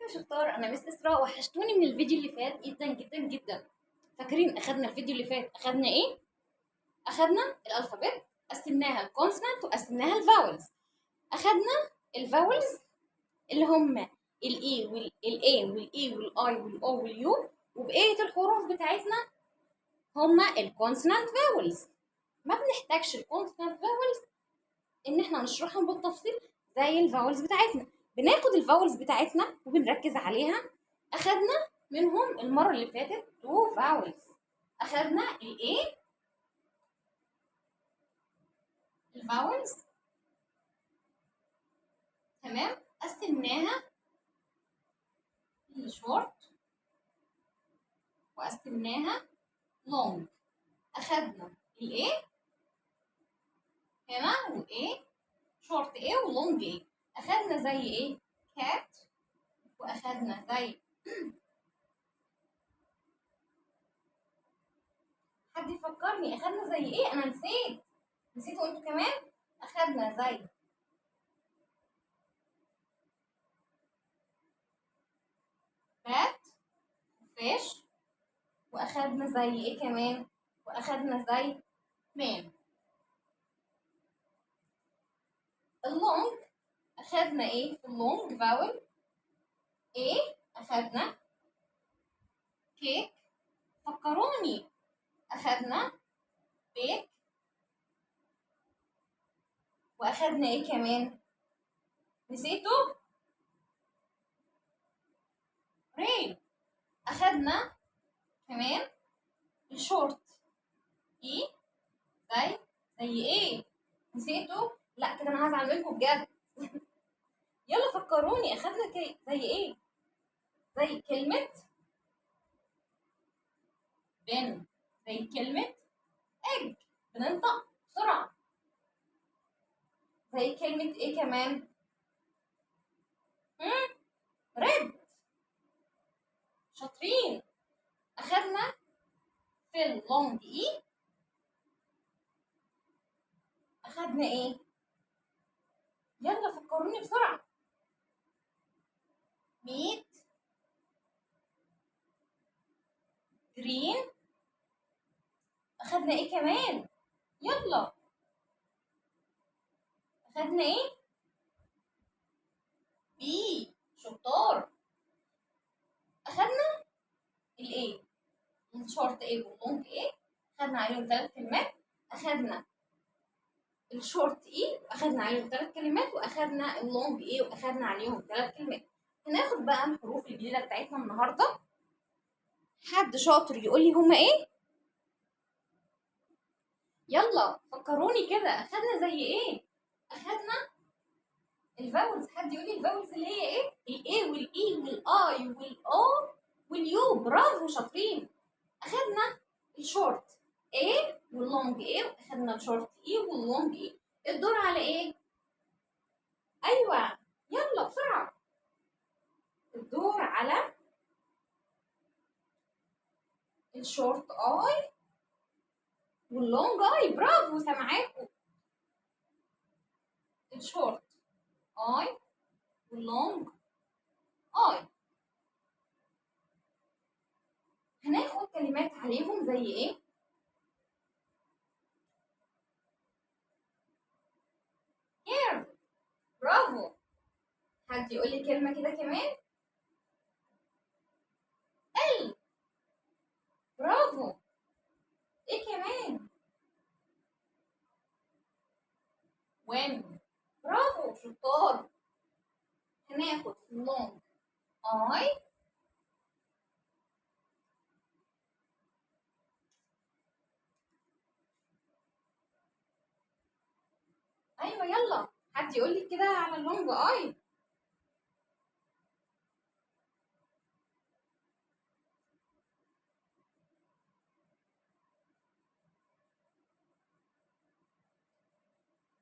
يا شطار، انا مس اسراء، وحشتوني من الفيديو اللي فات جدا جدا جدا. فاكرين اخدنا الفيديو اللي فات اخدنا ايه؟ اخدنا الالفابet، قسمناها الكونسونانت وقسمناها الفاولز. اخدنا الفاولز اللي هم الاي والاي والاي والاي والاو واليو، وبقيه الحروف بتاعتنا هم الكونسونانت فاولز. ما بنحتاجش الكونسونانت فاولز ان احنا نشرحهم بالتفصيل زي الفاولز بتاعتنا. بناخد الفاولز بتاعتنا وبنركز عليها. اخدنا منهم المره اللي فاتت تو فاولز. اخدنا الايه، الفاولز، تمام، قسمناها لشورت وقسمناها لونج. اخدنا الايه هنا وايه، شورت ايه ولونج ايه. اخدنا زي ايه، كات، واخدنا زي حد يفكرني اخدنا زي ايه؟ انا نسيتوا انتوا كمان. اخدنا زي بات، فيش، واخدنا زي ايه كمان، واخدنا زي مان. اللونج اخدنا ايه في اللونج فاول؟ ايه، اخدنا كيك، فكروني، اخدنا بيك، واخدنا ايه كمان؟ نسيتوا؟ رين. اخدنا كمان الشورت ايه، زي ايه؟ نسيتوا؟ لا كده انا هزعل منكم بجد. يلا فكروني، اخدنا زي ايه؟ زي كلمة بن، زي كلمة اج، بننطق بسرعة. زي كلمة ايه كمان؟ ريد. شاطرين. اخدنا في اللونج اي، اخدنا ايه؟ يلا فكروني بسرعة. ميت، جرين. اخدنا ايه كمان؟ يلا، اخدنا ايه؟ بي. شطار. اخدنا الايه، الشورت ايه واللونج ايه، اخدنا عليهم 3 كلمات. اخدنا الشورت ايه واخدنا عليهم 3 كلمات، واخدنا اللونج ايه واخدنا عليهم 3 كلمات. هناخد بقى الحروف الجديده بتاعتنا النهارده. حد شاطر يقول لي هما ايه؟ يلا فكروني كده، اخدنا زي ايه؟ اخدنا الفاولز. حد يقول لي الفاولز اللي هي ايه؟ الاي والاي والاي والاو واليو. برافو شاطرين. اخدنا الشورت ايه واللونج ايه، واخدنا الشورت ايه واللونج ايه. الدور على ايه؟ ايوه، يلا بسرعه. الدور على الشورت اي واللونج اي. برافو، سامعاكم. الشورت اي واللونج اي. هناخد كلمات عليهم زي ايه؟ هير. برافو. حد يقول لي كلمة كده كمان؟ ال. برافو. ايه كمان؟ when. برافو شطار. هناخد في اللونج اي، ايوه يلا. حد يقول لي كده على اللونج اي؟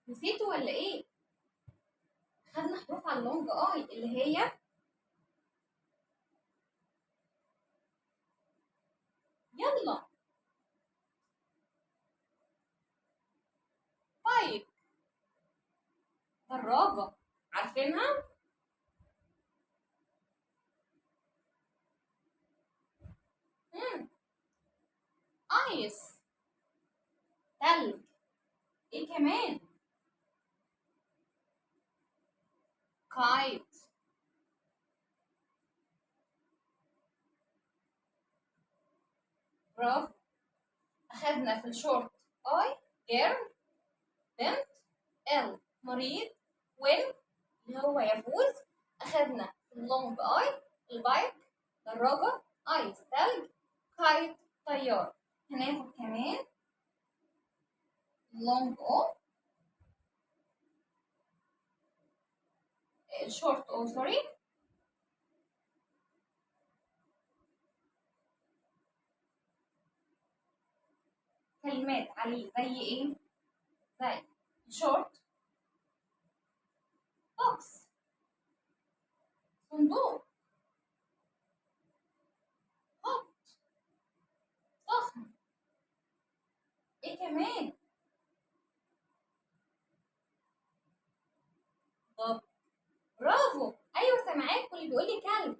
نسيتوا ولا ايه؟ خدنا حروف على اللونج اي اللي هي يلا بايب، دراجة، عارفينها؟ ايس تلج. ايه كمان؟ كايت. برافو. اخدنا في الشورت اي جيرل، بنت. ال مريض. وين اللي هو يفوز. اخدنا في اللونج اي البايك، دراجة. ايس تلج. كايت طيار. هناخد كمان لونج او الشورت او سوري. كلمات عليه زي ايه؟ زي شورت بوكس، صندوق. هوت سخن. ايه كمان؟ طب برافو، ايوه سامعاك واللي بيقول لي كلب.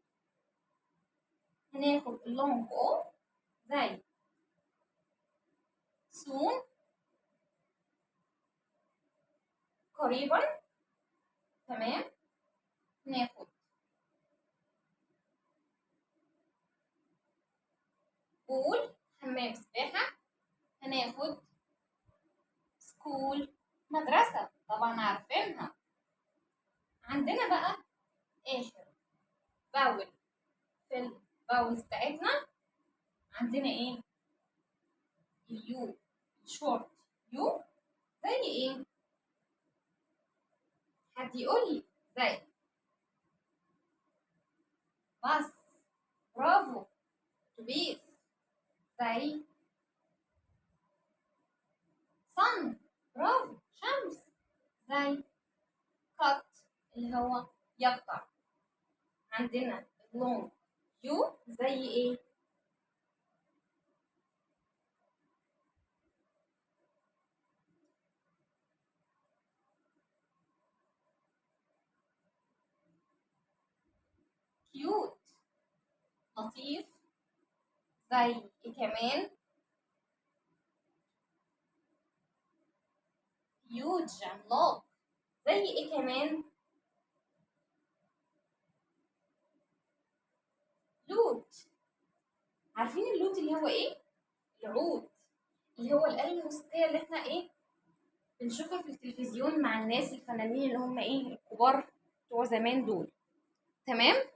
هناخد اللونج او زي سون، قريبا. تمام. ناخد بول، حمام سباحة. هناخد سكول، مدرسة، طبعا عارفينها. عندنا بقى آخر باول في الباولز بتاعتنا، عندنا ايه؟ اليو، شورت يو. زي ايه؟ حد يقول لي؟ زي باص. برافو. اتوبيس. زي صن. برافو، شمس. زي قط اللي هو يقطع. عندنا لون يو زي ايه؟ كيوت، لطيف. زي ايه كمان؟ هيوج، عملاق. زي ايه كمان؟ لوت. عارفين اللوت اللي هو ايه؟ العود، اللي هو الآلة الموسيقية اللي احنا ايه بنشوفها في التلفزيون مع الناس الفنانين اللي هم ايه الكبار بتوع زمان دول. تمام.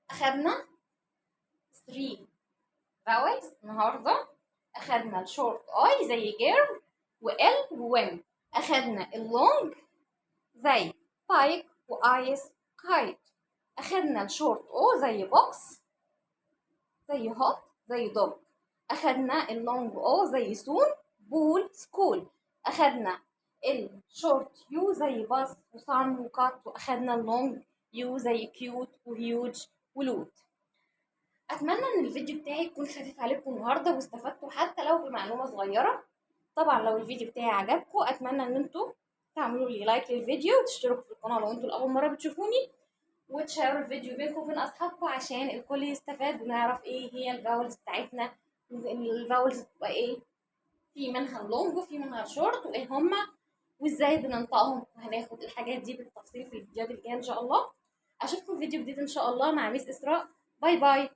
اخدنا 3 فاولز النهارده. اخدنا الشورت اي زي جيرل وال ووين. اخدنا اللونج زي بايك وايس كايت. اخدنا الشورت او زي بوكس، زي هوت، زي دوج. اخدنا اللونج او زي سون، بول، سكول. اخدنا الشورت يو زي باص وصان وكات. واخدنا اللونج يو زي كيوت وهيوج ولوت. اتمنى ان الفيديو بتاعي يكون خفيف عليكم النهارده واستفدتوا حتى لو بمعلومه صغيره. طبعا لو الفيديو بتاعي عجبكم اتمنى ان انتوا تعملوا لي لايك للفيديو وتشتركوا في القناه لو انتوا لاول مره بتشوفوني، وتشاركوا الفيديو بينكم وبين اصحابكم عشان الكل يستفاد ونعرف ايه هي الفاولز بتاعتنا. الفاولز بتبقى ايه؟ في منها اللونج وفي منها الشورت، وايه هما وازاي بننطقهم. وهناخد الحاجات دي بالتفصيل في الفيديوهات الجايه ان شاء الله. اشوفكم في فيديو جديد ان شاء الله مع ميس اسراء. باي باي.